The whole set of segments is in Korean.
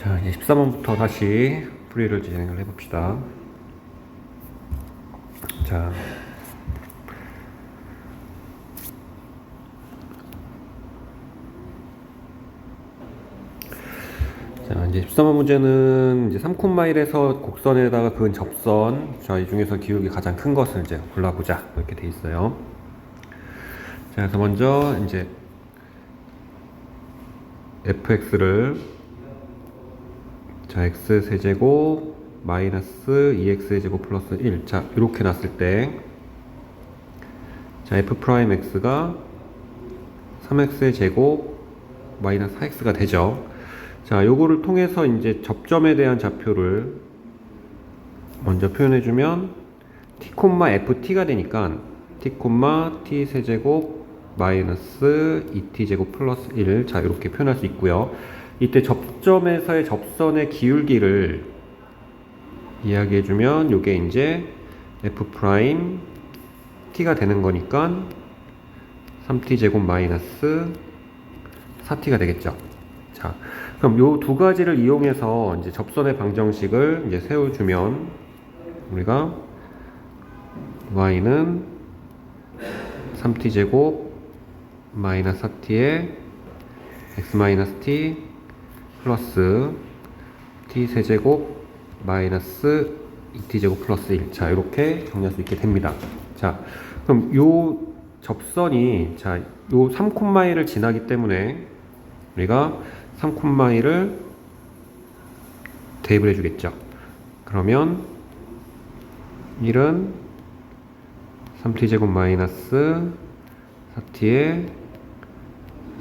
자, 이제 13번부터 다시 풀이를 진행을 해봅시다. 자, 이제 13번 문제는 이제 3콤마일에서 곡선에다가 그은 접선, 자, 이 중에서 기울기 가장 큰 것을 이제 골라보자. 이렇게 돼 있어요. 자, 그래서 먼저 이제 fx를 자, x 세제곱 마이너스 2x 제곱 플러스 1. 자, 이렇게 놨을 때 자, f 프라임 x가 3x 제곱 마이너스 4x가 되죠. 자, 요거를 통해서 이제 접점에 대한 좌표를 먼저 표현해주면 t, ft가 되니까 t, t 세제곱 마이너스 2t 제곱 플러스 1. 자, 이렇게 표현할 수 있고요. 이때 접점에서의 접선의 기울기를 이야기해주면 요게 이제 f 프라임 t가 되는 거니까 3t 제곱 마이너스 4t가 되겠죠. 자, 그럼 요 두 가지를 이용해서 이제 접선의 방정식을 이제 세워주면 우리가 y는 3t 제곱 마이너스 4t에 x 마이너스 t 플러스 t 세제곱 마이너스 2t 제곱 플러스 1. 자, 이렇게 정리할 수 있게 됩니다. 자, 그럼 요 접선이 자, 요 3콤마일을 지나기 때문에 우리가 3콤마일을 대입을 해주겠죠. 그러면 1은 3t 제곱 마이너스 4t에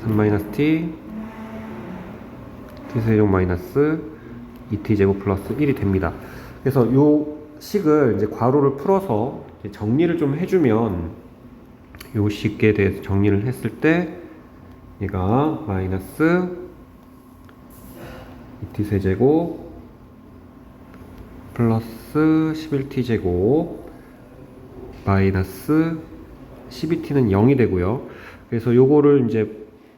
3 마이너스 t t 세제곱 마이너스 2t 제곱 플러스 1이 됩니다. 그래서 요 식을 이제 괄호를 풀어서 이제 정리를 좀 해주면 요 식에 대해서 정리를 했을 때 얘가 마이너스 2t 세제곱 플러스 11t 제곱 마이너스 12t는 0이 되고요. 그래서 요거를 이제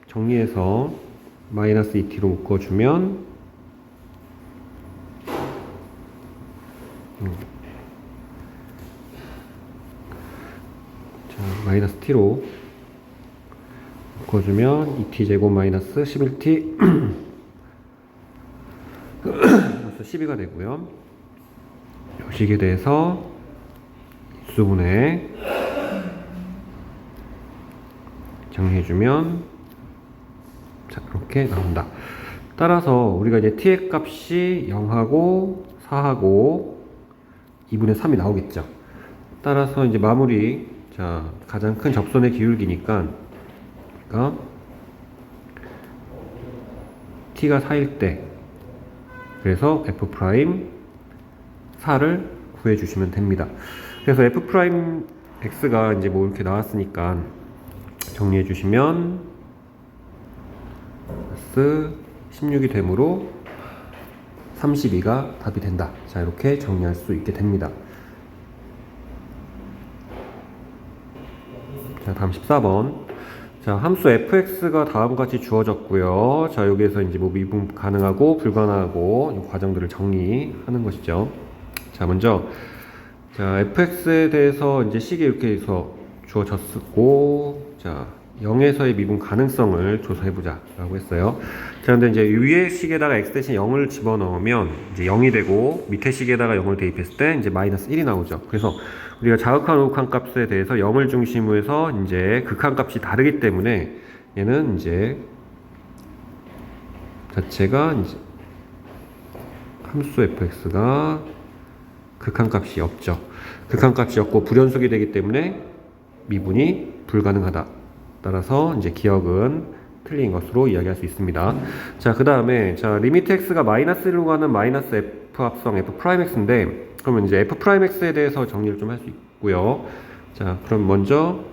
정리해서 마이너스 2t로 묶어주면 자, 마이너스 t로 묶어주면 2t 제곱 마이너스 11t 플러스 12가 되고요. 요 식에 대해서 수분에 정리해주면 자, 이렇게 나온다. 따라서 우리가 이제 t의 값이 0하고 4하고 2분의 3이 나오겠죠. 따라서 이제 마무리, 자, 가장 큰 접선의 기울기니까 그러니까 t가 4일 때 그래서 f 프라임 4를 구해주시면 됩니다. 그래서 f 프라임 x가 이제 뭐 이렇게 나왔으니까 정리해주시면 16이 되므로 32가 답이 된다. 자, 이렇게 정리할 수 있게 됩니다. 자, 다음 14번. 자, 함수 fx가 다음과 같이 주어졌고요. 자, 여기에서 이제 뭐 미분 가능하고 불가능하고 이 과정들을 정리하는 것이죠. 자, 먼저 자, fx에 대해서 이제 식이 이렇게 해서 주어졌고, 자, 0에서의 미분 가능성을 조사해보자 라고 했어요. 자, 근데 이제 위의 식에다가 x 대신 0을 집어넣으면 이제 0이 되고 밑에 식에다가 0을 대입했을 때 이제 마이너스 1이 나오죠. 그래서 우리가 자극한 우극한 값에 대해서 0을 중심으로 해서 이제 극한 값이 다르기 때문에 얘는 이제 자체가 이제 함수 fx가 극한 값이 없죠. 극한 값이 없고 불연속이 되기 때문에 미분이 불가능하다. 따라서 이제 기억은 틀린 것으로 이야기할 수 있습니다. 자, 그 다음에 자, 리미트 x가 마이너스 1로 가는 마이너스 f 합성 f 프라임 x인데 그러면 이제 f 프라임 x에 대해서 정리를 좀 할 수 있고요. 자, 그럼 먼저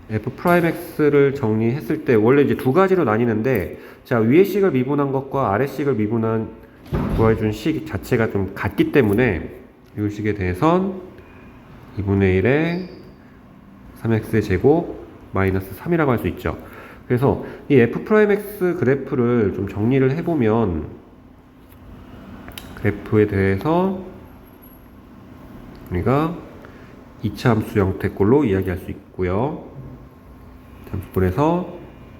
f 프라임 x를 정리했을 때 원래 이제 두 가지로 나뉘는데 자, 위의 식을 미분한 것과 아래 식을 미분한 구해준 식 자체가 좀 같기 때문에 이 식에 대해선 2분의 1에 3x 제곱 마이너스 3이라고 할 수 있죠. 그래서 이 f 프라임 x 그래프를 좀 정리를 해보면 그래프에 대해서 우리가 2차 함수 형태꼴로 이야기할 수 있고요. 함수꼴에서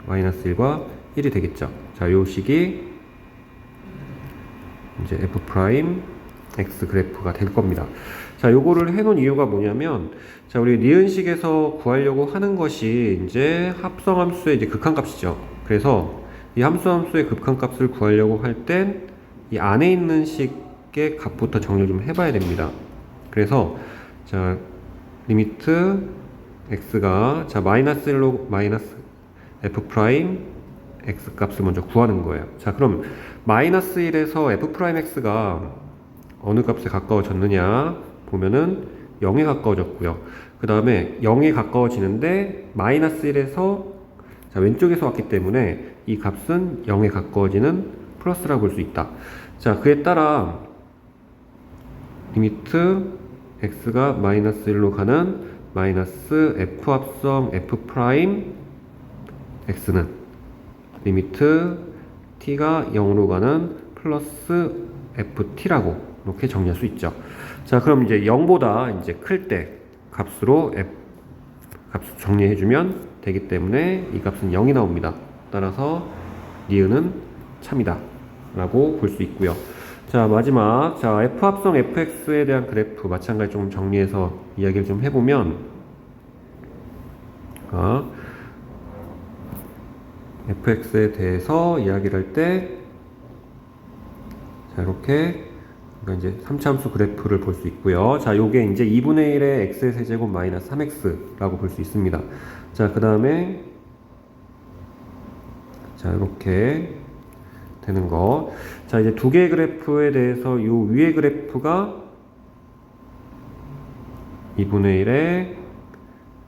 마이너스 1과 1이 되겠죠. 자, 요 식이 이제 f 프라임 x 그래프가 될 겁니다. 자, 요거를 해놓은 이유가 뭐냐면, 자, 우리 니은식에서 구하려고 하는 것이 이제 합성함수의 이제 극한값이죠. 그래서 이 함수의 극한값을 구하려고 할 땐 이 안에 있는 식의 값부터 정리를 좀 해봐야 됩니다. 그래서 자, 리미트 x가 자 마이너스 1로 마이너스 f 프라임 x 값을 먼저 구하는 거예요. 자, 그럼 마이너스 1에서 f 프라임 x가 어느 값에 가까워졌느냐 보면은 0에 가까워졌고요. 그 다음에 0에 가까워지는데 마이너스 1에서 자, 왼쪽에서 왔기 때문에 이 값은 0에 가까워지는 플러스라고 볼 수 있다. 자, 그에 따라 리미트 x가 마이너스 1로 가는 마이너스 f 합성 f 프라임 x는 리미트 t가 0으로 가는 플러스 ft라고 이렇게 정리할 수 있죠. 자, 그럼 이제 0보다 이제 클 때 값으로 f 값을 정리해주면 되기 때문에 이 값은 0이 나옵니다. 따라서 니은은 참이다 라고 볼 수 있고요. 자, 마지막 자 f 합성 fx에 대한 그래프 마찬가지 좀 정리해서 이야기를 좀 해보면 fx에 대해서 이야기를 할 때 자, 이렇게 이제 3차 함수 그래프를 볼 수 있고요. 자, 요게 이제 2분의 1의 x의 세제곱 마이너스 3x라고 볼 수 있습니다. 자, 그 다음에 자, 이렇게 되는 거. 자, 이제 두 개의 그래프에 대해서 요 위의 그래프가 2분의 1의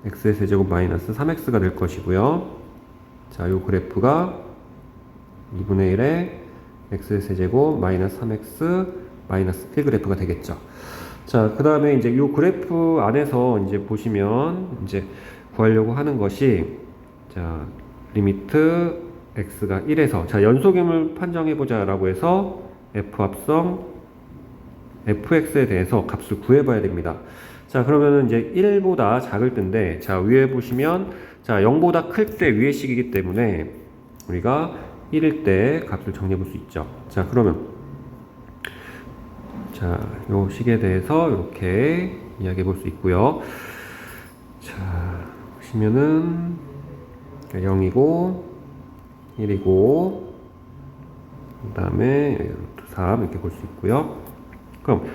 x의 세제곱 마이너스 3x가 될 것이고요. 자, 요 그래프가 2분의 1의 x의 세제곱 마이너스 3x 마이너스 1 그래프가 되겠죠. 자, 그 다음에 이제 요 그래프 안에서 이제 보시면 이제 구하려고 하는 것이 자, 리미트 x가 1에서 자, 연소임을 판정해보자 라고 해서 f 합성 fx에 대해서 값을 구해봐야 됩니다. 자, 그러면은 이제 1보다 작을 때인데 자, 위에 보시면 자, 0보다 클 때 위의 식이기 때문에 우리가 1일 때 값을 정리해 볼 수 있죠. 자, 그러면 자, 요 식에 대해서 이렇게 이야기해 볼 수 있고요. 자, 보시면은 0이고 1이고 그 다음에 3 이렇게 볼 수 있고요. 그럼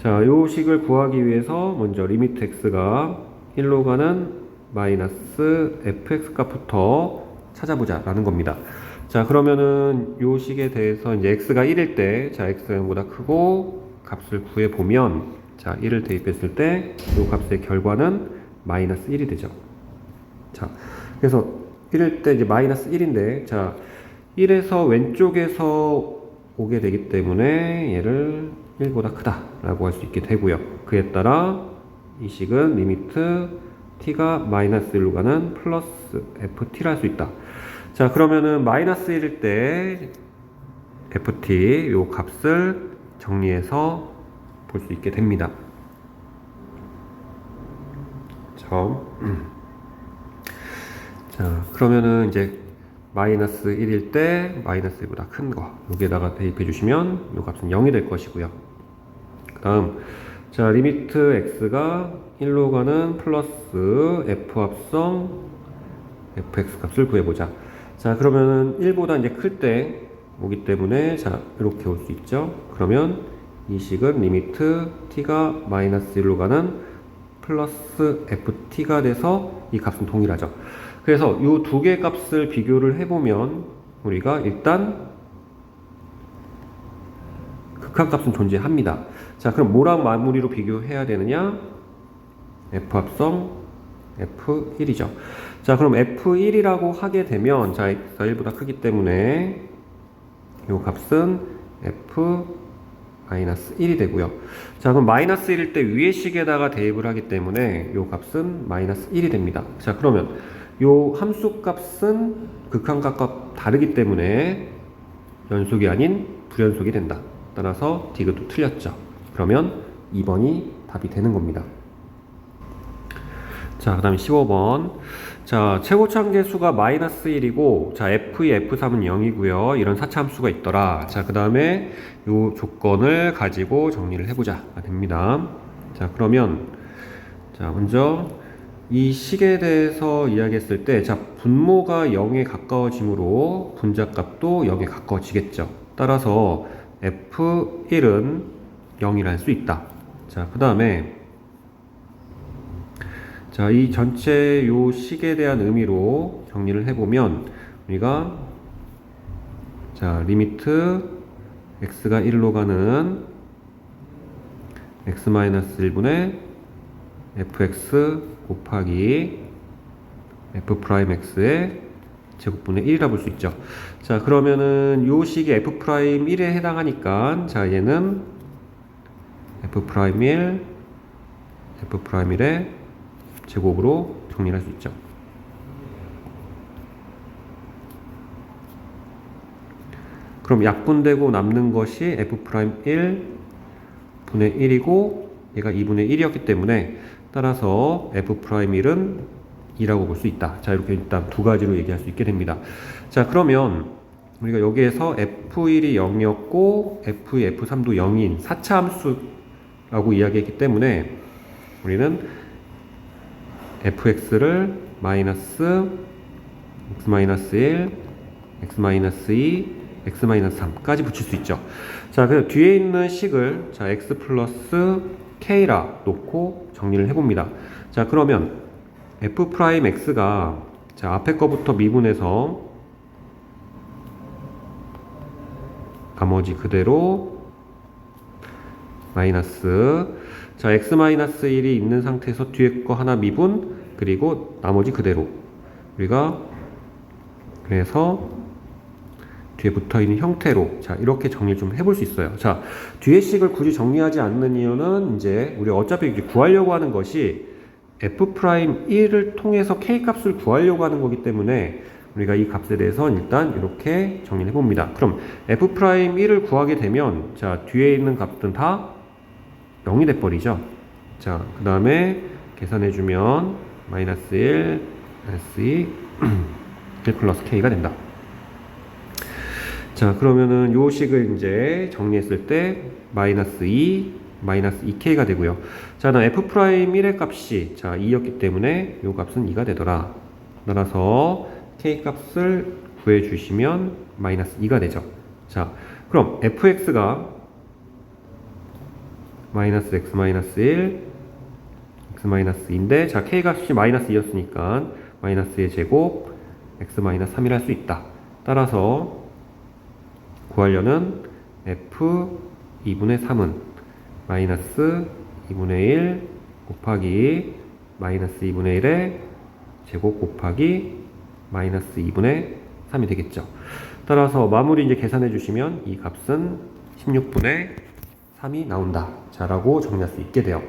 자, 요 식을 구하기 위해서 먼저 리미트 x가 1로 가는 마이너스 fx 값부터 찾아보자 라는 겁니다. 자, 그러면은 요 식에 대해서 이제 x가 1일 때 자, x가 0보다 크고 값을 구해보면 자, 1을 대입했을 때 요 값의 결과는 마이너스 1이 되죠. 자, 그래서 1일 때 이제 마이너스 1인데 자, 1에서 왼쪽에서 오게 되기 때문에 얘를 1보다 크다 라고 할 수 있게 되고요. 그에 따라 이 식은 리미트 t가 마이너스 1로 가는 플러스 ft라 할 수 있다. 자, 그러면은 마이너스 1일 때 ft 요 값을 정리해서 볼 수 있게 됩니다. 자, 그러면은 이제 마이너스 1일 때 마이너스 1보다 큰 거 여기에다가 대입해 주시면 요 값은 0이 될 것이고요. 그 다음 자, 리미트 x가 1로 가는 플러스 f 합성 fx 값을 구해보자. 자, 그러면은 1보다 이제 클 때 오기 때문에 자, 이렇게 올 수 있죠. 그러면 이 식은 리미트 t가 마이너스 1로 가는 플러스 ft가 돼서 이 값은 동일하죠. 그래서 이 두 개의 값을 비교를 해보면 우리가 일단 극한값은 존재합니다. 자, 그럼 뭐랑 마무리로 비교해야 되느냐? f 합성 f1이죠. 자, 그럼 f1이라고 하게 되면 자, x가 1보다 크기 때문에 이 값은 f-1이 되고요. 자, 그럼 마이너스 1일 때 위의 식에다가 대입을 하기 때문에 이 값은 마이너스 1이 됩니다. 자, 그러면 요 함수 값은 극한값과 다르기 때문에 연속이 아닌 불연속이 된다 따라서 디귿도 틀렸죠. 그러면 2번이 답이 되는 겁니다. 자, 그 다음에 15번. 자, 최고차함계수가 마이너스 1이고, 자, F2, F3은 0이고요. 이런 사차함수가 있더라. 자, 그 다음에 요 조건을 가지고 정리를 해보자. 됩니다. 자, 그러면, 자, 먼저 이 식에 대해서 이야기했을 때, 자, 분모가 0에 가까워지므로 분자값도 0에 가까워지겠죠. 따라서 F1은 0이라 할 수 있다. 자, 그 다음에 자, 이 전체 요 식에 대한 의미로 정리를 해보면 우리가 자, 리미트 x가 1로 가는 x-1분의 fx 곱하기 f'x의 제곱분의 1이라 볼 수 있죠. 자, 그러면은 요 식이 f'1에 해당하니까 자, 얘는 f'1, f'1의 제곱으로 정리할 수 있죠. 그럼 약분되고 남는 것이 f'1 분의 1이고 얘가 2분의 1이었기 때문에 따라서 f'1은 2라고 볼 수 있다. 자, 이렇게 일단 두 가지로 얘기할 수 있게 됩니다. 자, 그러면 우리가 여기에서 f1이 0이었고 f2, f3도 0인 사차함수라고 이야기했기 때문에 우리는 fx를 마이너스 x-1, x-2, x-3까지 붙일 수 있죠. 자, 그 뒤에 있는 식을 자, x 플러스 k라 놓고 정리를 해봅니다. 자, 그러면 f'x가 자, 앞에 거부터 미분해서 나머지 그대로 마이너스 자, x-1이 있는 상태에서 뒤에 거 하나 미분 그리고 나머지 그대로 우리가 그래서 뒤에 붙어있는 형태로 자, 이렇게 정리를 좀 해볼 수 있어요. 자, 뒤에 식을 굳이 정리하지 않는 이유는 이제 우리 어차피 구하려고 하는 것이 f'1을 통해서 k값을 구하려고 하는 거기 때문에 우리가 이 값에 대해서 일단 이렇게 정리를 해봅니다. 그럼 f'1을 구하게 되면 자, 뒤에 있는 값들은 다 0이 돼버리죠. 자, 그 다음에 계산해주면 마이너스 1, 마이너스 2, 1 플러스 k가 된다. 자, 그러면은 요 식을 이제 정리했을 때 마이너스 2, 마이너스 2k가 되고요. 자, 나 f'1의 값이 자 2였기 때문에 요 값은 2가 되더라. 따라서 k 값을 구해주시면 마이너스 2가 되죠. 자, 그럼 fx가 마이너스 x 마이너스 1, x 마이너스 2인데 자, k 값이 마이너스 2였으니까 마이너스의 제곱 x 마이너스 3이라 할 수 있다. 따라서 구하려는 f 2분의 3은 마이너스 2분의 1 곱하기 마이너스 2분의 1의 제곱 곱하기 마이너스 2분의 3이 되겠죠. 따라서 마무리 이제 계산해 주시면 이 값은 16분의 3이 나온다. 자, 라고 정리할 수 있게 돼요.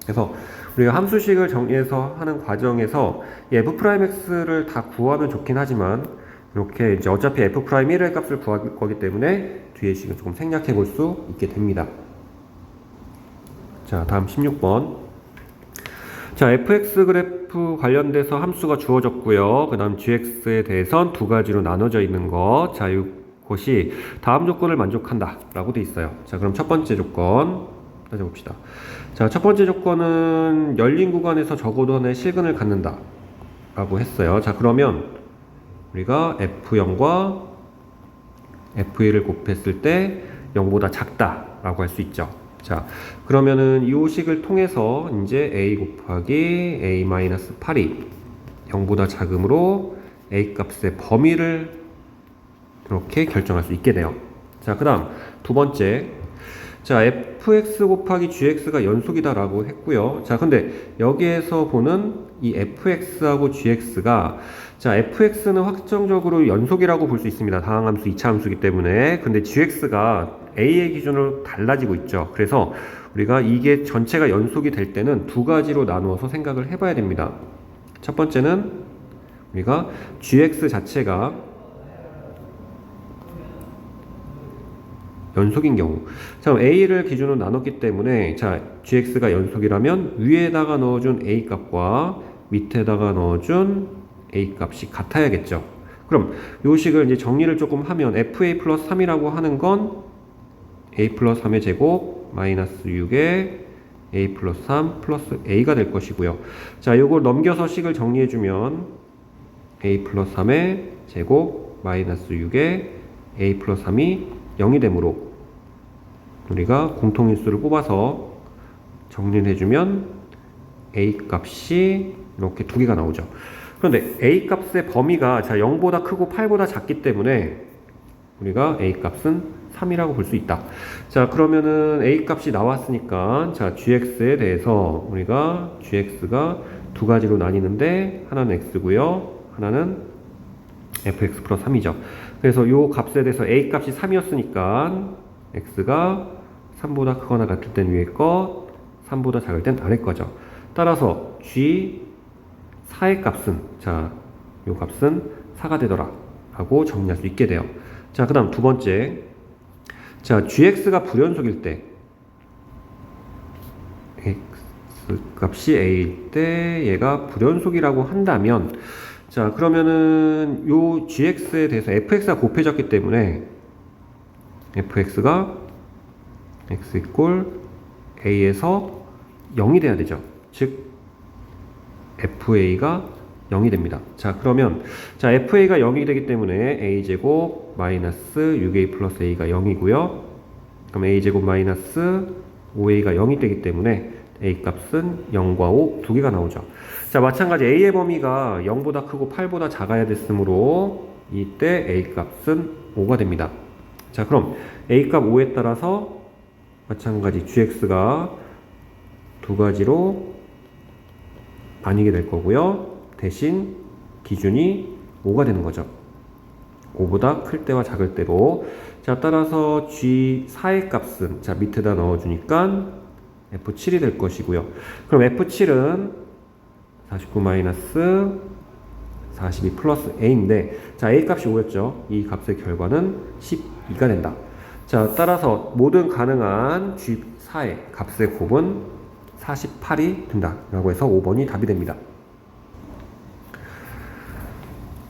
그래서 우리가 함수식을 정리해서 하는 과정에서 이 f'x를 다 구하면 좋긴 하지만 이렇게 이제 어차피 f'1의 값을 구할 거기 때문에 뒤에 식을 조금 생략해 볼 수 있게 됩니다. 자, 다음 16번. 자, fx 그래프 관련돼서 함수가 주어졌고요. 그 다음 gx에 대해선 두 가지로 나눠져 있는 것. 자, 이것이 다음 조건을 만족한다 라고 돼 있어요. 자, 그럼 첫 번째 조건 따져봅시다. 자, 첫 번째 조건은 열린 구간에서 적어도 하나의 실근을 갖는다 라고 했어요. 자, 그러면 우리가 f0과 f1을 곱했을 때 0보다 작다 라고 할 수 있죠. 자, 그러면은 이 식을 통해서 이제 a 곱하기 a-8이 0보다 작으므로 a 값의 범위를 이렇게 결정할 수 있게 돼요. 자, 그 다음 두 번째. 자, fx 곱하기 gx가 연속이다 라고 했고요. 자, 근데 여기에서 보는 이 fx하고 gx가 자, fx는 확정적으로 연속이라고 볼 수 있습니다. 다항함수, 이차함수이기 때문에. 근데 gx가 a의 기준으로 달라지고 있죠. 그래서 우리가 이게 전체가 연속이 될 때는 두 가지로 나누어서 생각을 해봐야 됩니다. 첫 번째는 우리가 gx 자체가 연속인 경우. 자, a를 기준으로 나눴기 때문에 자, gx가 연속이라면 위에다가 넣어준 a 값과 밑에다가 넣어준 a 값이 같아야겠죠. 그럼 요 식을 이제 정리를 조금 하면 fa 플러스 3이라고 하는 건 a 플러스 3의 제곱 마이너스 6의 a 플러스 3 플러스 a가 될 것이고요. 자, 요걸 넘겨서 식을 정리해주면 a 플러스 3의 제곱 마이너스 6의 a 플러스 3이 0이 되므로 우리가 공통인수를 뽑아서 정리를 해주면 a 값이 이렇게 두 개가 나오죠. 그런데 a 값의 범위가 자 0보다 크고 8보다 작기 때문에 우리가 a 값은 3이라고 볼 수 있다. 자, 그러면은 a 값이 나왔으니까 자 gx에 대해서 우리가 gx가 두 가지로 나뉘는데 하나는 x고요, 하나는 fx 플러스 3이죠. 그래서 이 값에 대해서 a 값이 3이었으니까 x가 3보다 크거나 같을 땐 위에 것, 3보다 작을 땐 아래 거죠. 따라서 g 4의 값은 자, 이 값은 4가 되더라 하고 정리할 수 있게 돼요. 자, 그 다음 두 번째, 자 gx가 불연속일 때 x 값이 a일 때 얘가 불연속이라고 한다면 자 그러면은 요 gx에 대해서 fx가 곱해졌기 때문에 fx가 x 이꼴 a에서 0이 돼야 되죠. 즉 fa가 0이 됩니다. 자 그러면 자 fa가 0이 되기 때문에 a제곱 마이너스 6a 플러스 a가 0이고요. 그럼 a제곱 마이너스 5a가 0이 되기 때문에 a 값은 0과 5 두 개가 나오죠. 자 마찬가지 a의 범위가 0보다 크고 8보다 작아야 됐으므로 이때 a 값은 5가 됩니다. 자 그럼 a 값 5에 따라서 마찬가지 gx가 두 가지로 나뉘게 될 거고요. 대신 기준이 5가 되는 거죠. 5보다 클 때와 작을 때로. 자 따라서 G4의 값은 자 밑에다 넣어주니까 F7이 될 것이고요. 그럼 F7은 49 마이너스 42 플러스 A인데 자 A 값이 5였죠. 이 값의 결과는 12가 된다. 자 따라서 모든 가능한 G4의 값의 곱은 48이 된다 라고 해서 5번이 답이 됩니다.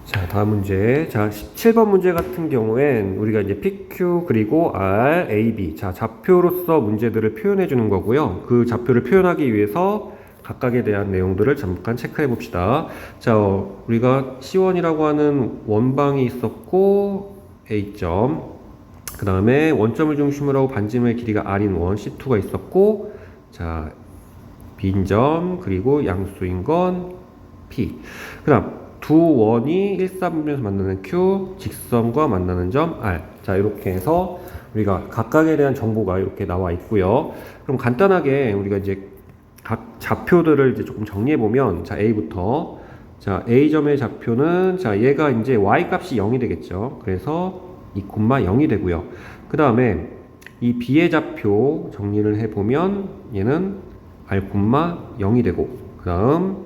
자 다음 문제, 자 17번 문제 같은 경우엔 우리가 이제 PQ 그리고 R, A, B 자 좌표로서 문제들을 표현해 주는 거고요. 그 좌표를 표현하기 위해서 각각에 대한 내용들을 잠깐 체크해 봅시다. 자 우리가 C1이라고 하는 원방이 있었고 A점, 그 다음에 원점을 중심으로 하고 반지름의 길이가 R인 원 C2가 있었고 자 B점 그리고 양수인 건 P, 그 다음 두 원이 1사분면에서 만나는 Q, 직선과 만나는 점 R. 자 이렇게 해서 우리가 각각에 대한 정보가 이렇게 나와 있고요. 그럼 간단하게 우리가 이제 각 좌표들을 이제 조금 정리해 보면 자 A부터 자 A점의 좌표는 자 얘가 이제 Y 값이 0이 되겠죠. 그래서 2,0이 되고요. 그 다음에 이 B의 좌표 정리를 해 보면 얘는 R,0이 되고 그 다음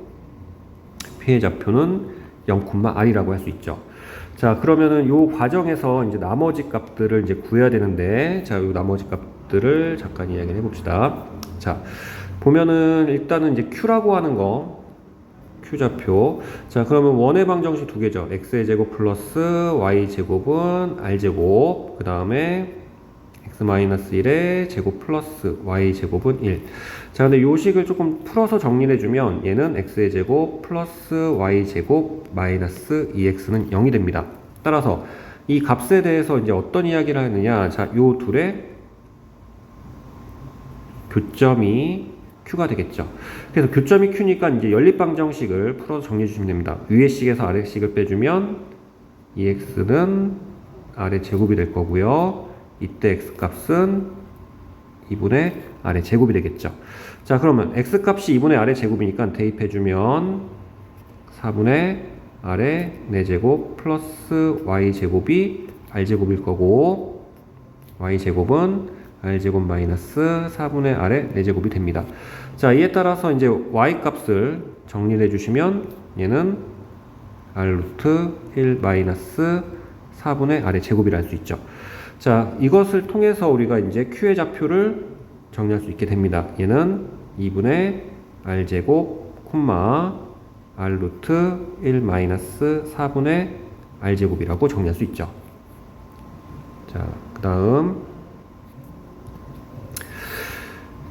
P의 좌표는 0,R이라고 할 수 있죠. 자, 그러면은 요 과정에서 이제 나머지 값들을 이제 구해야 되는데, 자, 요 나머지 값들을 잠깐 이야기를 해봅시다. 자, 보면은 일단은 이제 Q라고 하는 거, Q 좌표. 자, 그러면 원의 방정식 두 개죠. X의 제곱 플러스 Y 제곱은 R 제곱. 그 다음에 X-1의 제곱 플러스 Y 제곱은 1. 자, 근데 요 식을 조금 풀어서 정리를 해주면 얘는 X의 제곱 플러스 Y 제곱 마이너스 2X는 0이 됩니다. 따라서 이 값에 대해서 이제 어떤 이야기를 하느냐. 자, 요 둘의 교점이 Q가 되겠죠. 그래서 교점이 Q니까 이제 연립방정식을 풀어서 정리해 주시면 됩니다. 위의 식에서 아래 식을 빼주면 2X는 아래 제곱이 될 거고요. 이때 X 값은 2분의 R의 제곱이 되겠죠. 자 그러면 X 값이 2분의 R의 제곱이니까 대입해주면 4분의 R의 4제곱 플러스 Y 제곱이 R 제곱일 거고 Y 제곱은 R 제곱 마이너스 4분의 R의 4제곱이 됩니다. 자 이에 따라서 이제 Y 값을 정리를 해주시면 얘는 R 루트 1 마이너스 4분의 R의 제곱이라 할 수 있죠. 자, 이것을 통해서 우리가 이제 Q의 좌표를 정리할 수 있게 됩니다. 얘는 2분의 R제곱, 콤마, R 루트 1 마이너스 4분의 R제곱이라고 정리할 수 있죠. 자, 그 다음.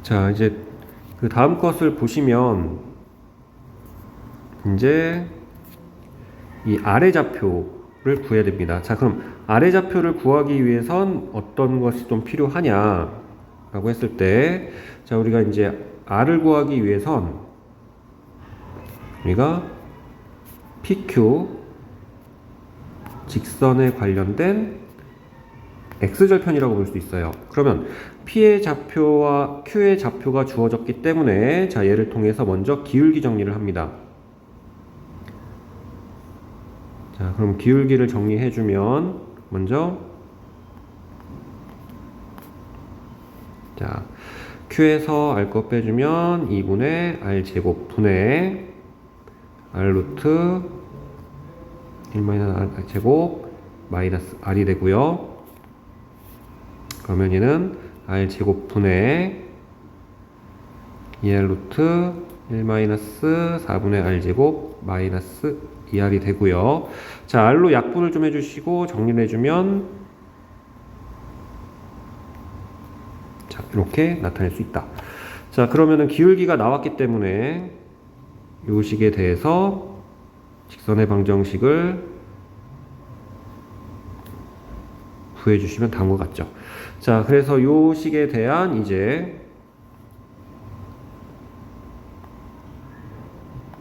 자, 이제 그 다음 것을 보시면, 이제 이 아래 좌표를 구해야 됩니다. 자, 그럼 아래 좌표를 구하기 위해선 어떤 것이 좀 필요하냐라고 했을 때, 자, 우리가 이제 R을 구하기 위해선 우리가 PQ 직선에 관련된 X절편이라고 볼 수 있어요. 그러면 P의 좌표와 Q의 좌표가 주어졌기 때문에, 자, 얘를 통해서 먼저 기울기 정리를 합니다. 자, 그럼 기울기를 정리해주면, 먼저, 자, Q에서 R 거 빼주면 2분의 R제곱 분의 R 루트 1 마이너스 R제곱 마이너스 R이 되고요. 그러면 얘는 R제곱 분의 2R 루트 1 마이너스 4분의 R제곱 마이너스 2R이 되고요. 자, R로 약분을 좀 해주시고 정리를 해주면, 자, 이렇게 나타낼 수 있다. 자, 그러면은 기울기가 나왔기 때문에 요 식에 대해서 직선의 방정식을 구해주시면 다음과 같죠. 자, 그래서 요 식에 대한 이제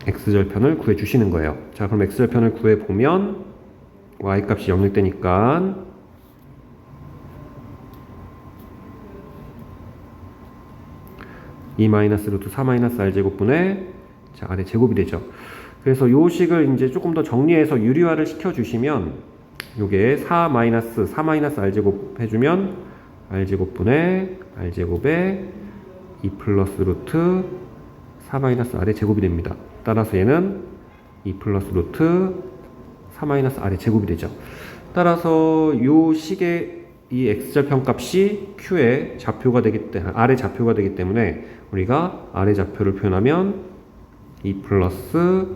X절편을 구해주시는 거예요. 자, 그럼 X절편을 구해보면 Y값이 영역되니까 이 마이너스 루트 4 마이너스 R제곱분의, 자, R의 제곱이 되죠. 그래서 요 식을 이제 조금 더 정리해서 유리화를 시켜주시면, 요게 4 마이너스 R제곱 해주면 R제곱분의 R제곱에 2 플러스 루트 4 마이너스 R의 제곱이 됩니다. 따라서 얘는 2 플러스 루트 4 마이너스 R의 제곱이 되죠. 따라서 요 식의 이 X절편 값이 Q의 좌표가 되기 때문에, R의 좌표가 되기 때문에 우리가 R의 좌표를 표현하면 2 플러스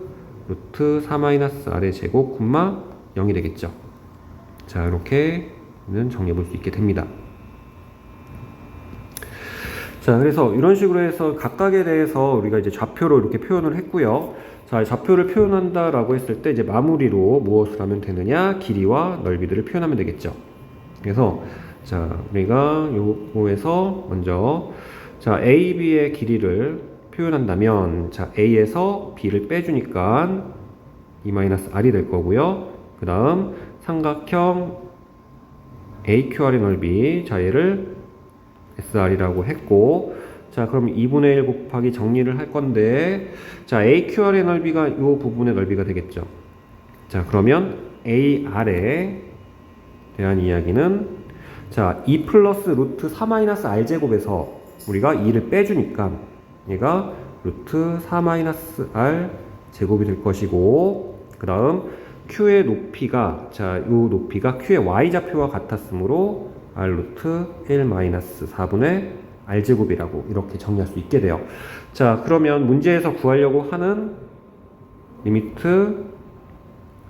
루트 4 마이너스 R의 제곱, 0이 되겠죠. 자, 이렇게는 정리해 볼 수 있게 됩니다. 자, 그래서 이런 식으로 해서 각각에 대해서 우리가 이제 좌표로 이렇게 표현을 했고요. 자, 좌표를 표현한다라고 했을 때 이제 마무리로 무엇을 하면 되느냐? 길이와 넓이들을 표현하면 되겠죠. 그래서 자, 우리가 요거에서 먼저, 자, A, B의 길이를 표현한다면, 자, A에서 B를 빼주니까 2-R이 될 거고요. 그 다음 삼각형 AQR의 넓이, 자, 얘를 SR이라고 했고, 자, 그럼 2분의 1 곱하기 정리를 할 건데, 자, AQR의 넓이가 이 부분의 넓이가 되겠죠. 자, 그러면 AR에 대한 이야기는, 자, 2 플러스 루트 4 마이너스 R제곱에서 우리가 2를 빼주니까 얘가 루트 4 마이너스 R 제곱이 될 것이고, 그 다음 Q의 높이가, 자, 요 높이가 Q의 Y좌표와 같았으므로 R 루트 1 마이너스 4분의 R제곱이라고 이렇게 정리할 수 있게 돼요. 자, 그러면 문제에서 구하려고 하는 리미트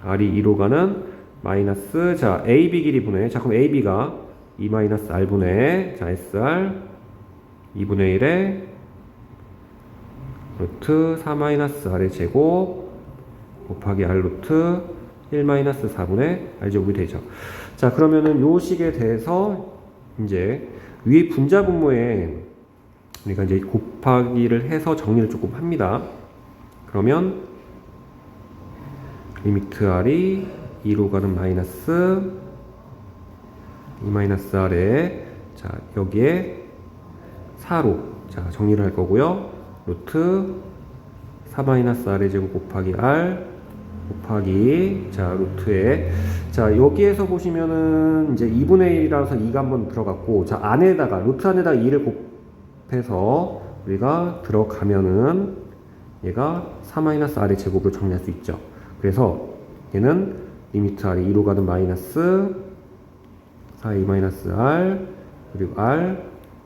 R이 2로 가는 마이너스, 자, AB 길이 분의, 자, 그럼 AB가 2 마이너스 R분의, 자, SR 2분의 1에 루트 4 마이너스 R의 제곱 곱하기 R 루트 1 마이너스 4분의 R제곱이 되죠. 자, 그러면은 요 식에 대해서 이제 위에 분자분모에 우리가 이제 곱하기를 해서 정리를 조금 합니다. 그러면 리미트 R이 2로 가는 마이너스 2 마이너스 R에, 자, 여기에 4로, 자, 정리를 할 거고요. 루트 4 마이너스 R의 제곱 곱하기 R 곱하기, 자, 루트에, 자, 여기에서 보시면은 이제 2분의 1이라서 2가 한번 들어갔고, 자, 안에다가 루트 안에다가 2를 곱해서 우리가 들어가면은 얘가 4 마이너스 R의 제곱을 정리할 수 있죠. 그래서 얘는 리미트 R이 2로 가는 마이너스 4a-r 그리고 r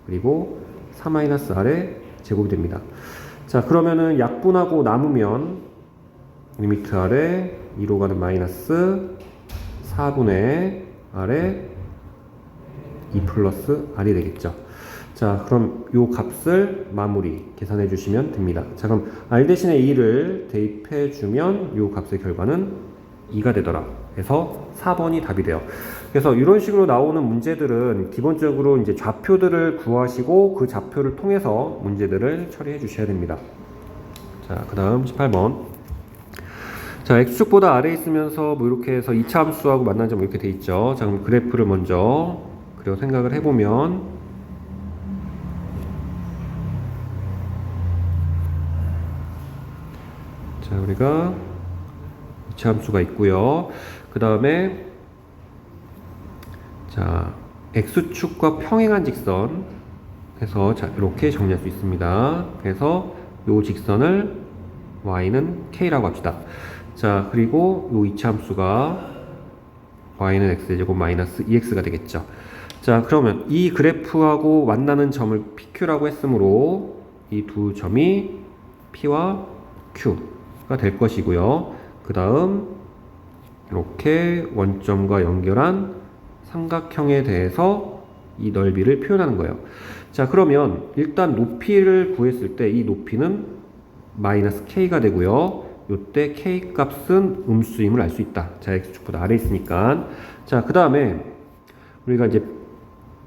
그리고 4-r의 제곱이 됩니다. 자, 그러면은 약분하고 남으면 리미트 r에 2로 가는 마이너스 4분의 r에 2 플러스 r이 되겠죠. 자, 그럼 요 값을 마무리 계산해 주시면 됩니다. 자, 그럼 r 대신에 2를 대입해 주면 요 값의 결과는 2가 되더라. 그래서 4번이 답이 돼요. 그래서 이런 식으로 나오는 문제들은 기본적으로 이제 좌표들을 구하시고 그 좌표를 통해서 문제들을 처리해 주셔야 됩니다. 자, 그 다음 18번. 자, x축보다 아래에 있으면서 뭐 이렇게 해서 2차 함수하고 만난 점 이렇게 돼 있죠. 자, 그럼 그래프를 먼저 그리고 생각을 해보면 자, 우리가 2차 함수가 있고요. 그 다음에 자, x축과 평행한 직선 해서 자, 이렇게 정리할 수 있습니다. 그래서 요 직선을 y는 k라고 합시다. 자, 그리고 요 2차 함수가 y는 x제곱 마이너스 2x가 되겠죠. 자, 그러면 이 그래프하고 만나는 점을 pq라고 했으므로 이 두 점이 p와 q가 될 것이고요. 그 다음 이렇게 원점과 연결한 삼각형에 대해서 이 넓이를 표현하는 거예요. 자, 그러면 일단 높이를 구했을 때 이 높이는 마이너스 k가 되고요. 요때 k 값은 음수임을 알 수 있다. 자, x축보다 아래 있으니까. 자, 그 다음에 우리가 이제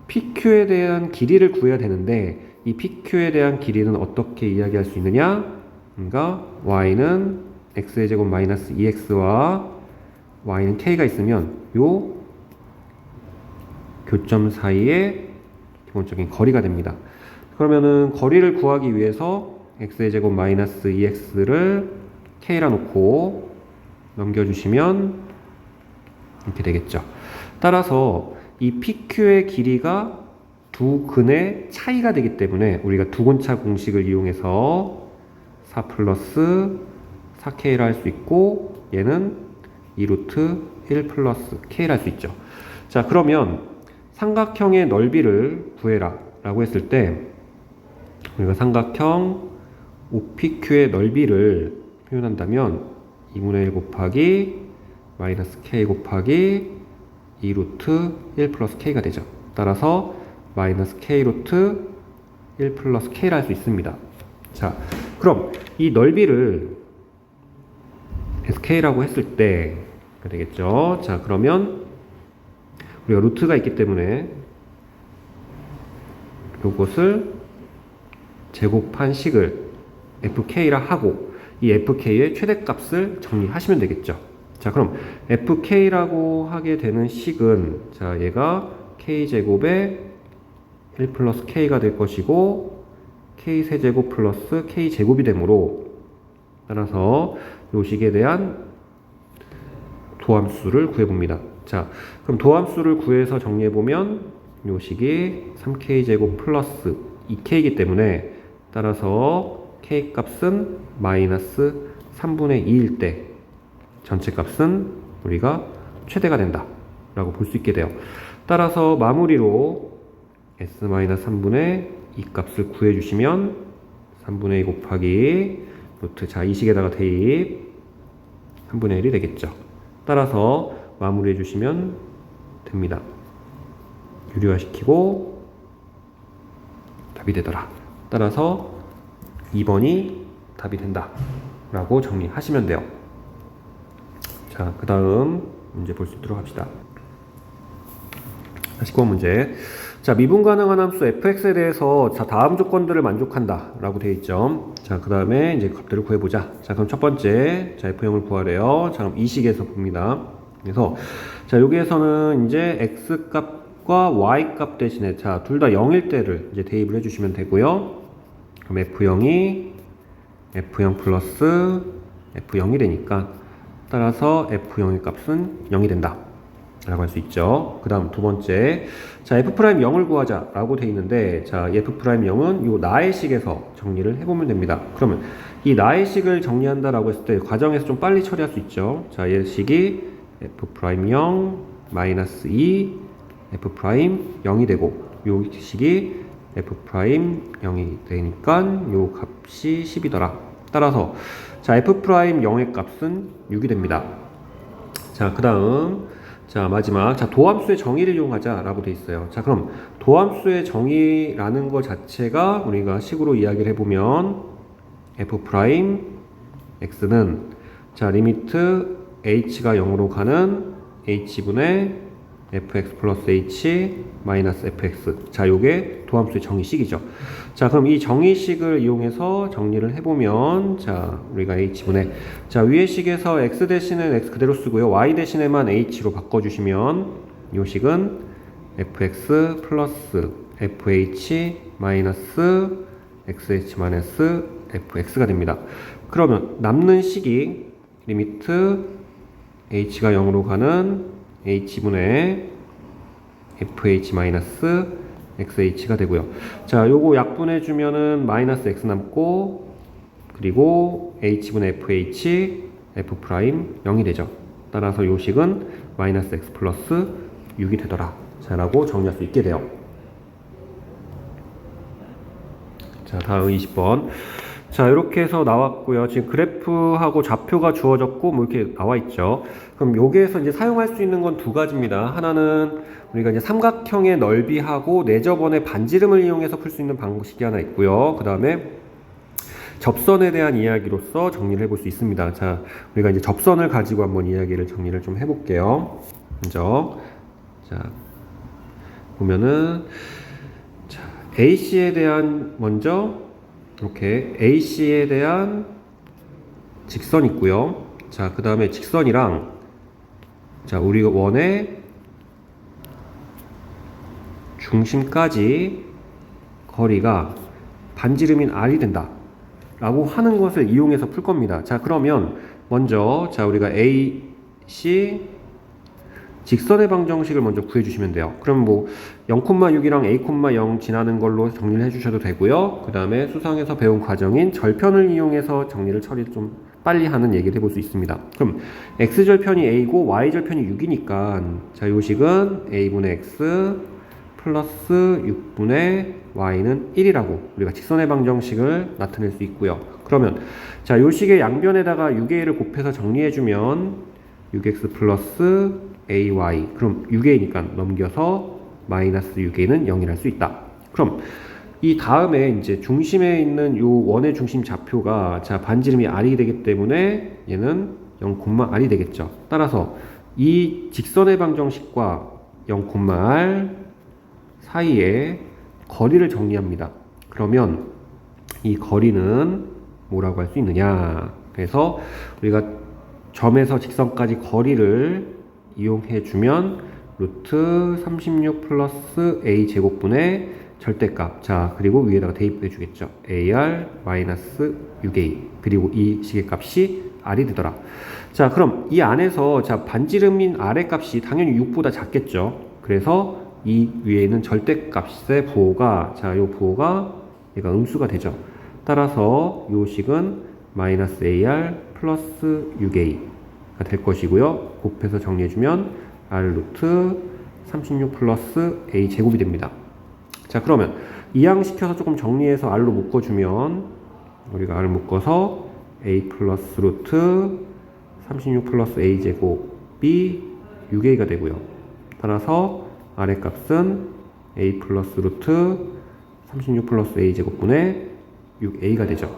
PQ에 대한 길이를 구해야 되는데 이 PQ에 대한 길이는 어떻게 이야기할 수 있느냐? 그러니까 y는 x의 제곱 마이너스 2x와 y는 k가 있으면 요 교점 사이의 기본적인 거리가 됩니다. 그러면은 거리를 구하기 위해서 x의 제곱 마이너스 2x를 k라 놓고 넘겨주시면 이렇게 되겠죠. 따라서 이 PQ의 길이가 두 근의 차이가 되기 때문에 우리가 두근차 공식을 이용해서 4 플러스 4k라 할 수 있고 얘는 2루트 1 플러스 k라 할 수 있죠. 자, 그러면 삼각형의 넓이를 구해라 라고 했을 때 우리가 삼각형 OPQ의 넓이를 표현한다면 2분의 1 곱하기 마이너스 k 곱하기 2루트 1 플러스 k가 되죠. 따라서 마이너스 k 루트 1 플러스 k라 할 수 있습니다. 자, 그럼 이 넓이를 sk라고 했을 때 되겠죠. 자, 그러면 우리가 루트가 있기 때문에 이것을 제곱한 식을 fk라 하고 이 fk의 최대값을 정리하시면 되겠죠. 자, 그럼 fk라고 하게 되는 식은 자, 얘가 k제곱에 1 플러스 k가 될 것이고 k세제곱 플러스 k제곱이 되므로 따라서 이 식에 대한 도함수를 구해봅니다. 자, 그럼 도함수를 구해서 정리해보면 이 식이 3k제곱 플러스 2k이기 때문에 따라서 k 값은 마이너스 3분의 2일 때 전체 값은 우리가 최대가 된다 라고 볼 수 있게 돼요. 따라서 마무리로 s-3분의 2 값을 구해주시면 3분의 2 곱하기 루트 자, 이 식에다가 대입 3분의 1이 되겠죠. 따라서 마무리해 주시면 됩니다. 유리화시키고 답이 되더라. 따라서 2번이 답이 된다 라고 정리하시면 돼요. 자, 그 다음 문제 볼 수 있도록 합시다. 19번 문제. 자, 미분 가능한 함수 fx에 대해서 자, 다음 조건들을 만족한다 라고 되어 있죠. 자, 그 다음에 이제 값들을 구해보자. 자, 그럼 첫 번째, 자, f형을 구하래요. 자, 그럼 이 식에서 봅니다. 그래서, 자, 여기에서는 이제 x 값과 y 값 대신에, 자, 둘 다 0일 때를 이제 대입을 해주시면 되고요. 그럼 f0이 f0 플러스 f0이 되니까, 따라서 f0의 값은 0이 된다 라고 할 수 있죠. 그 다음 두 번째, 자, f'0을 구하자 라고 돼 있는데, 자, f'0은 요 나의 식에서 정리를 해보면 됩니다. 그러면 이 나의 식을 정리한다 라고 했을 때 과정에서 좀 빨리 처리할 수 있죠. 자, 얘 식이 f'0 마이너스 2 f 프라임 0이 되고 요 식이 f 프라임 0이 되니까 요 값이 10이더라. 따라서 자 f 프라임 0의 값은 6이 됩니다. 자 그다음 자 마지막 자 도함수의 정의를 이용하자라고 돼 있어요. 자 그럼 도함수의 정의라는 것 자체가 우리가 식으로 이야기를 해보면 f 프라임 x는 자 리미트 h가 0으로 가는 h분의 fx 플러스 h 마이너스 fx. 자 요게 도함수의 정의식이죠. 자 그럼 이 정의식을 이용해서 정리를 해보면 자 우리가 h분의 자 위의 식에서 x 대신은 x 그대로 쓰고요, y 대신에만 h로 바꿔주시면 요 식은 fx 플러스 fh 마이너스 xh 마이너스 fx가 됩니다. 그러면 남는 식이 리미트 h가 0으로 가는 h분의 fh 마이너스 xh가 되고요. 자, 요거 약분해주면은 마이너스 x 남고, 그리고 h분의 fh, f 프라임 0이 되죠. 따라서 요 식은 마이너스 x 플러스 6이 되더라. 자, 라고 정리할 수 있게 돼요. 자, 다음 20번. 자, 이렇게 해서 나왔고요. 지금 그래프하고 좌표가 주어졌고 뭐 이렇게 나와 있죠. 그럼 여기에서 이제 사용할 수 있는 건 두 가지입니다. 하나는 우리가 이제 삼각형의 넓이하고 내접원의 반지름을 이용해서 풀 수 있는 방식이 하나 있고요. 그 다음에 접선에 대한 이야기로서 정리를 해볼 수 있습니다. 자, 우리가 이제 접선을 가지고 한번 이야기를 정리를 좀 해볼게요. 먼저 자 보면은 자 AC에 대한 먼저 이렇게 AC에 대한 직선 있고요. 자, 그 다음에 직선이랑 자 우리 원의 중심까지 거리가 반지름인 R이 된다 라고 하는 것을 이용해서 풀 겁니다. 자 그러면 먼저 자 우리가 AC 직선의 방정식을 먼저 구해주시면 돼요. 그럼 뭐 0,6이랑 A,0 지나는 걸로 정리를 해주셔도 되고요. 그 다음에 수상에서 배운 과정인 절편을 이용해서 정리를 처리 좀 빨리 하는 얘기를 해볼 수 있습니다. 그럼 X절편이 A고 Y절편이 6이니까 자 요식은 A분의 X 플러스 6분의 Y는 1이라고 우리가 직선의 방정식을 나타낼 수 있고요. 그러면 자 요식의 양변에다가 6A를 곱해서 정리해주면 6X 플러스 AY 그럼 6A니까 넘겨서 마이너스 6A는 0이라 할 수 있다. 그럼 이 다음에 이제 중심에 있는 요 원의 중심 좌표가 자 반지름이 R이 되기 때문에 얘는 0,R이 되겠죠. 따라서 이 직선의 방정식과 0,R 사이에 거리를 정리합니다. 그러면 이 거리는 뭐라고 할 수 있느냐? 그래서 우리가 점에서 직선까지 거리를 이용해 주면 루트 36 플러스 a 제곱분의 절대값 자 그리고 위에다가 대입해 주겠죠. AR 마이너스 6A 그리고 이 식의 값이 R이 되더라. 자 그럼 이 안에서 자 반지름인 R의 값이 당연히 6보다 작겠죠. 그래서 이 위에 있는 절대값의 부호가 자 요 부호가 얘가 음수가 되죠. 따라서 요 식은 마이너스 AR 플러스 6A가 될 것이고요. 곱해서 정리해주면 R 루트 36 플러스 A 제곱이 됩니다. 자 그러면 이항시켜서 조금 정리해서 R로 묶어주면 우리가 R을 묶어서 A 플러스 루트 36 플러스 A 제곱이 6A가 되고요. 따라서 R의 값은 A 플러스 루트 36 플러스 A 제곱분의 6A가 되죠.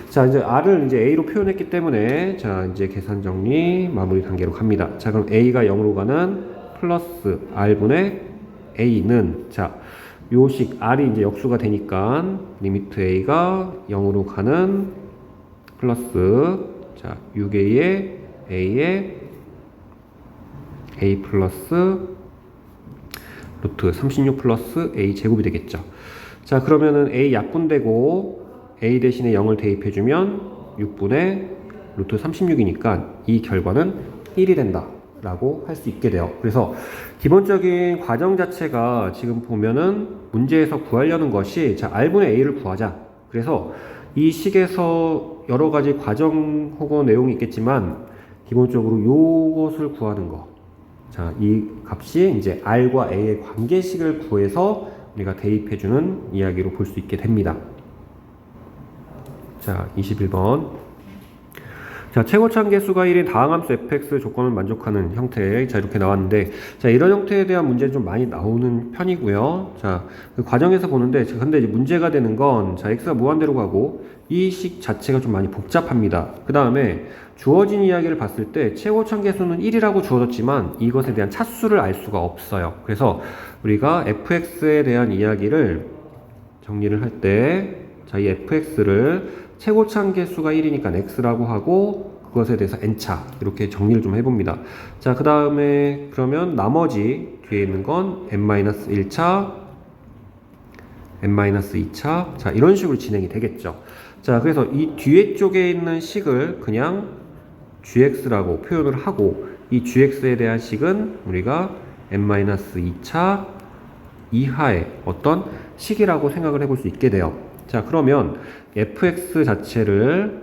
자, 이제 R을 이제 A로 표현했기 때문에 자, 이제 계산 정리 마무리 단계로 갑니다. 자, 그럼 A가 0으로 가는 플러스 R분의 A는 자, 요식 R이 이제 역수가 되니까 리미트 A가 0으로 가는 플러스 자, 6A의 A의 A 플러스 루트 36 플러스 A 제곱이 되겠죠. 자 그러면은 A 약분되고 A 대신에 0을 대입해주면 6분의 루트 36이니까 이 결과는 1이 된다 라고 할 수 있게 돼요. 그래서 기본적인 과정 자체가 지금 보면은 문제에서 구하려는 것이 자 R분의 A를 구하자. 그래서 이 식에서 여러 가지 과정 혹은 내용이 있겠지만 기본적으로 요것을 구하는 거 자, 이 값이 이제 R과 A의 관계식을 구해서 우리가 대입해주는 이야기로 볼 수 있게 됩니다. 자, 21번. 자, 최고참 개수가 1인 다항함수 fx 조건을 만족하는 형태. 자, 이렇게 나왔는데, 자, 이런 형태에 대한 문제는 좀 많이 나오는 편이고요. 자, 그 과정에서 보는데, 근데 이제 문제가 되는 건, 자, x가 무한대로 가고, 이 식 자체가 좀 많이 복잡합니다. 그 다음에, 주어진 이야기를 봤을 때, 최고참 개수는 1이라고 주어졌지만, 이것에 대한 차수를 알 수가 없어요. 그래서, 우리가 fx에 대한 이야기를 정리를 할 때, 자, 이 fx를 최고참 개수가 1이니까 x라고 하고 그것에 대해서 n차 이렇게 정리를 좀 해봅니다. 자, 그 다음에 그러면 나머지 뒤에 있는 건 n-1차, n-2차 자, 이런 식으로 진행이 되겠죠. 자, 그래서 이 뒤에 쪽에 있는 식을 그냥 gx라고 표현을 하고 이 gx에 대한 식은 우리가 n-2차 이하의 어떤 식이라고 생각을 해볼 수 있게 돼요. 자, 그러면 fx 자체를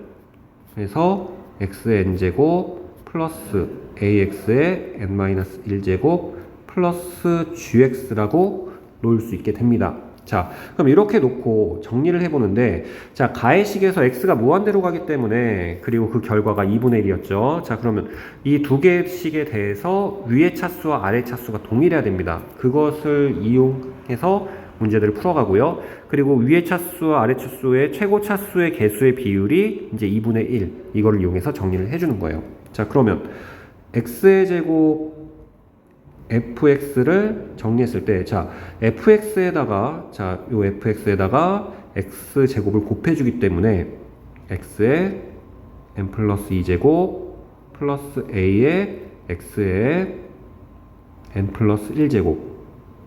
해서 x의 n제곱 플러스 ax의 n-1제곱 플러스 gx라고 놓을 수 있게 됩니다. 자, 그럼 이렇게 놓고 정리를 해보는데, 자, 가해식에서 x가 무한대로 가기 때문에, 그리고 그 결과가 2분의 1이었죠. 자, 그러면 이 두 개의 식에 대해서 위의 차수와 아래 차수가 동일해야 됩니다. 그것을 이용해서 문제들을 풀어가고요. 그리고 위의 차수와 아래 차수의 최고 차수의 개수의 비율이 이제 2분의 1, 이거를 이용해서 정리를 해주는 거예요. 자, 그러면 x의 제곱 fx를 정리했을 때, 자, fx에다가, 자, 요 fx에다가 x제곱을 곱해주기 때문에 x의 n 플러스 2제곱 플러스 a의 x의 n 플러스 1제곱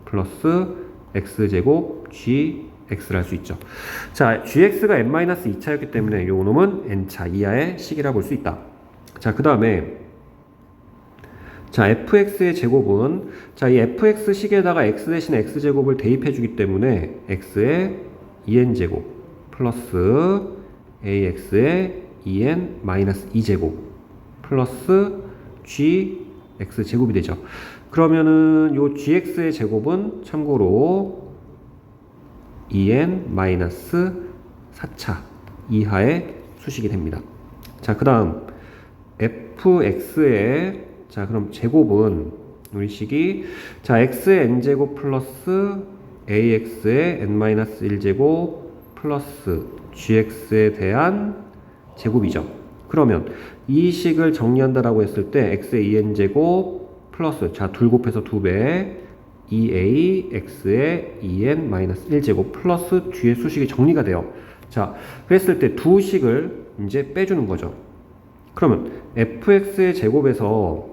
플러스 x제곱 gx를 할 수 있죠. 자, gx가 n-2차였기 때문에 요 놈은 n차 이하의 식이라 볼 수 있다. 자, 그 다음에 자, fx의 제곱은 자, 이 fx 식에다가 x 대신 x제곱을 대입해 주기 때문에 x의 2n제곱 플러스 ax의 2n-2제곱 플러스 gx제곱이 되죠. 그러면은 요 gx의 제곱은 참고로 2n-4차 이하의 수식이 됩니다. 자, 그 다음 fx의 자, 그럼 제곱은 우리 식이 자, x의 n제곱 플러스 ax의 n-1제곱 플러스 gx에 대한 제곱이죠. 그러면 이 식을 정리한다라고 했을 때 x의 2n제곱 플러스 자, 둘 곱해서 2배 2a x의 2n-1제곱 플러스 뒤에 수식이 정리가 돼요. 자, 그랬을 때 두 식을 이제 빼주는 거죠. 그러면 fx의 제곱에서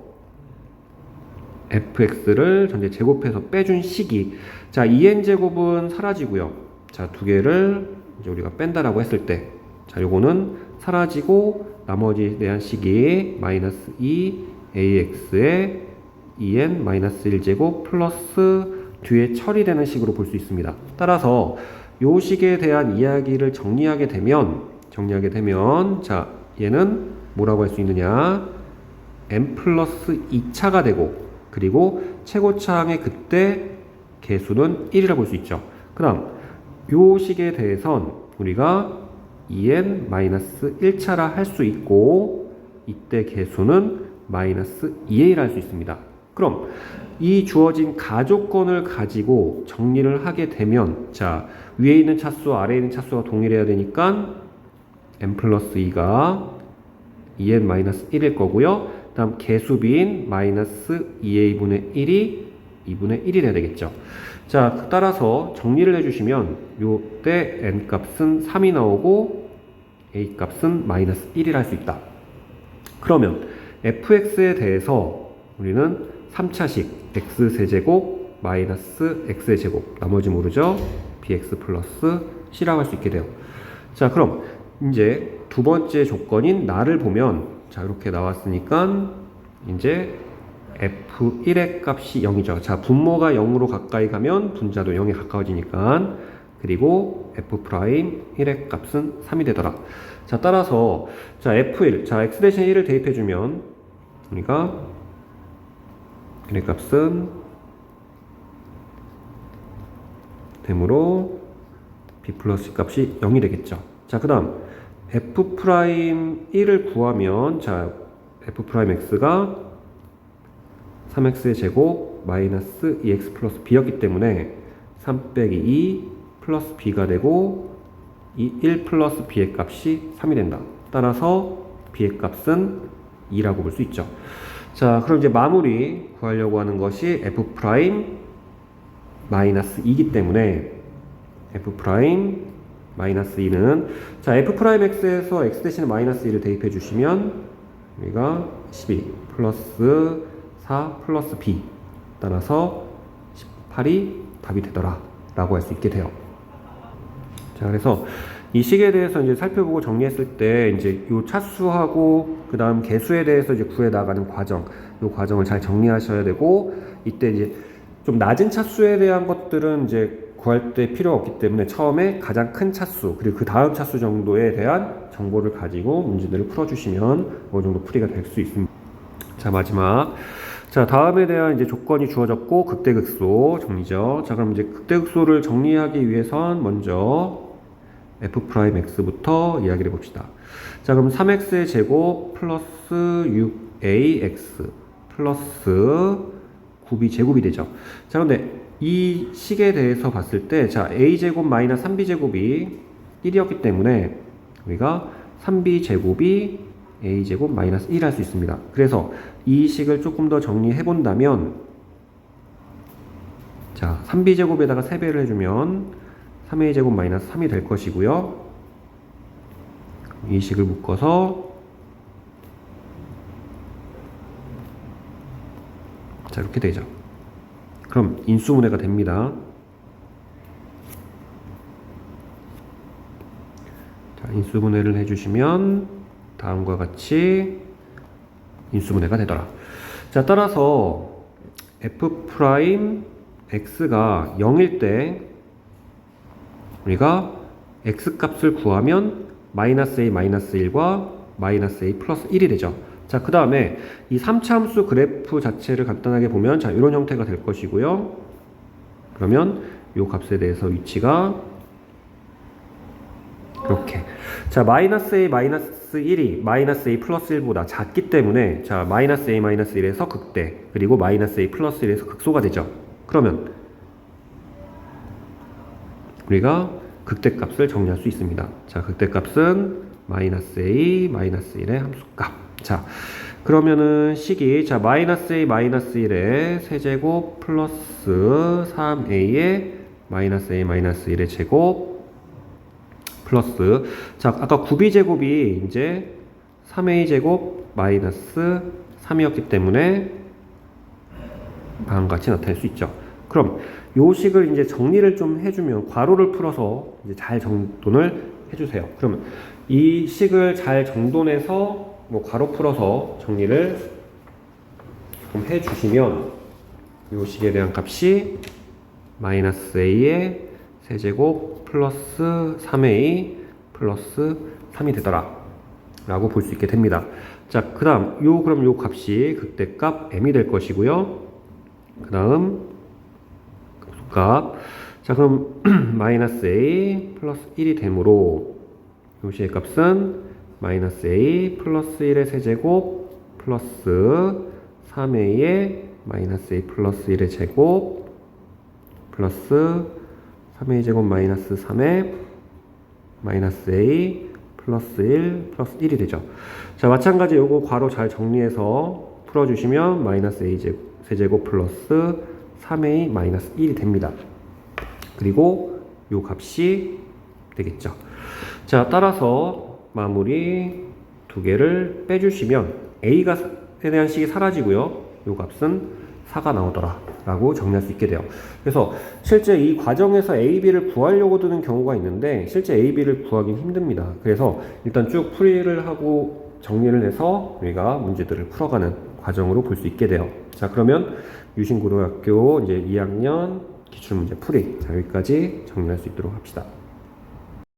fx를 전체 제곱해서 빼준 식이 자, 2n제곱은 사라지고요. 자, 두 개를 이제 우리가 뺀다라고 했을 때 자, 요거는 사라지고 나머지에 대한 식이 마이너스 2ax의 2n-1제곱 플러스 뒤에 처리되는 식으로 볼 수 있습니다. 따라서 요 식에 대한 이야기를 정리하게 되면 자, 얘는 뭐라고 할 수 있느냐, n 플러스 2차가 되고 그리고 최고차항의 그때 개수는 1이라고 볼 수 있죠. 그 다음 요 식에 대해선 우리가 2n-1차라 할 수 있고 이때 개수는 마이너스 2a라 할 수 있습니다. 그럼 이 주어진 가조건을 가지고 정리를 하게 되면 자, 위에 있는 차수와 아래에 있는 차수가 동일해야 되니까 n 플러스 2가 2n-1일 거고요. 다음 개수비인 마이너스 2a분의 1이 2분의 1이 돼야 되겠죠. 자, 따라서 정리를 해주시면 요때 n 값은 3이 나오고 a 값은 마이너스 1이라 할 수 있다. 그러면 fx에 대해서 우리는 3차식 x세제곱 마이너스 x제곱 나머지 모르죠? bx 플러스 c라고 할 수 있게 돼요. 자, 그럼 이제 두 번째 조건인 나를 보면 자, 이렇게 나왔으니까 이제 f1의 값이 0이죠. 자, 분모가 0으로 가까이 가면 분자도 0에 가까워지니까 그리고 f'1의 값은 3이 되더라. 자, 따라서 자, f1 자, x 대신 1을 대입해 주면 우리가 1의 값은 되므로 b 플러스 값이 0이 되겠죠. 자, 그 다음 f'1을 구하면, 자, f'x가 3x의 제곱 마이너스 2x 플러스 b였기 때문에 3 빼기 2 플러스 b가 되고, 이 1 플러스 b의 값이 3이 된다. 따라서 b의 값은 2라고 볼 수 있죠. 자, 그럼 이제 마무리 구하려고 하는 것이 f' 마이너스 2이기 때문에 f' 마이너스 2는, 자, f'x에서 x 대신에 마이너스 2를 대입해 주시면 우리가 12 플러스 4 플러스 b, 따라서 18이 답이 되더라 라고 할 수 있게 돼요. 자, 그래서 이 식에 대해서 이제 살펴보고 정리했을 때, 이제 요 차수하고 그 다음 개수에 대해서 이제 구해 나가는 과정, 요 과정을 잘 정리하셔야 되고, 이때 이제 좀 낮은 차수에 대한 것들은 이제 구할 때 필요가 없기 때문에 처음에 가장 큰 차수, 그리고 그 다음 차수 정도에 대한 정보를 가지고 문제들을 풀어주시면 어느 정도 풀이가 될 수 있습니다. 자, 마지막. 자, 다음에 대한 이제 조건이 주어졌고, 극대극소 정리죠. 자, 그럼 이제 극대극소를 정리하기 위해선 먼저 f'x부터 이야기를 해봅시다. 자, 그럼 3x의 제곱 플러스 6ax 플러스 9b 제곱이 되죠. 자, 근데 이 식에 대해서 봤을 때, 자, a제곱 마이너스 3b제곱이 1이었기 때문에 우리가 3b제곱이 a제곱 마이너스 1 할 수 있습니다. 그래서 이 식을 조금 더 정리해 본다면, 자, 3b제곱에다가 3배를 해주면 3a제곱 마이너스 3이 될 것이고요. 이 식을 묶어서, 자, 이렇게 되죠. 그럼 인수분해가 됩니다. 자, 인수분해를 해주시면 다음과 같이 인수분해가 되더라. 자, 따라서 f'x가 0일 때 우리가 x값을 구하면 마이너스 a 마이너스 1과 마이너스 a 플러스 1이 되죠. 자, 그 다음에 이 3차 함수 그래프 자체를 간단하게 보면, 자, 이런 형태가 될 것이고요. 그러면 이 값에 대해서 위치가 이렇게, 자, 마이너스 a 마이너스 1이 마이너스 a 플러스 1보다 작기 때문에, 자, 마이너스 a 마이너스 1에서 극대, 그리고 마이너스 a 플러스 1에서 극소가 되죠. 그러면 우리가 극대값을 정리할 수 있습니다. 자, 극대값은 마이너스 a 마이너스 1의 함수값. 자, 그러면은 식이, 자, 마이너스 a 마이너스 1의 세제곱 플러스 3a의 마이너스 a 마이너스 1의 제곱 플러스, 자, 아까 9b제곱이 이제 3a제곱 마이너스 3이었기 때문에 다음과 같이 나타낼 수 있죠. 그럼 요 식을 이제 정리를 좀 해주면, 괄호를 풀어서 이제 잘 정돈을 해주세요. 그러면 이 식을 잘 정돈해서 뭐 괄호 풀어서 정리를 좀 해주시면, 요 식에 대한 값이 마이너스 a의 세제곱 플러스 3a 플러스 3이 되더라 라고 볼 수 있게 됩니다. 자, 그 다음 그럼 요 값이 극대값 m이 될 것이고요. 그 다음 값, 자, 그럼 마이너스 a 플러스 1이 되므로 요 식의 값은 마이너스 a 플러스 1의 세제곱 플러스 3a의 마이너스 a 플러스 1의 제곱 플러스 3a 제곱 마이너스 3의 마이너스 a 플러스 1 플러스 1이 되죠. 자, 마찬가지 요거 괄호 잘 정리해서 풀어주시면 마이너스 a 세제곱 플러스 3a 마이너스 1이 됩니다. 그리고 요 값이 되겠죠. 자, 따라서 마무리 두 개를 빼주시면 a에 대한 식이 사라지고요. 요 값은 4가 나오더라 라고 정리할 수 있게 돼요. 그래서 실제 이 과정에서 a, b를 구하려고 드는 경우가 있는데, 실제 a, b를 구하기는 힘듭니다. 그래서 일단 쭉 풀이를 하고 정리를 해서 우리가 문제들을 풀어가는 과정으로 볼 수 있게 돼요. 자, 그러면 유신고등학교 이제 2학년 기출문제 풀이, 자, 여기까지 정리할 수 있도록 합시다.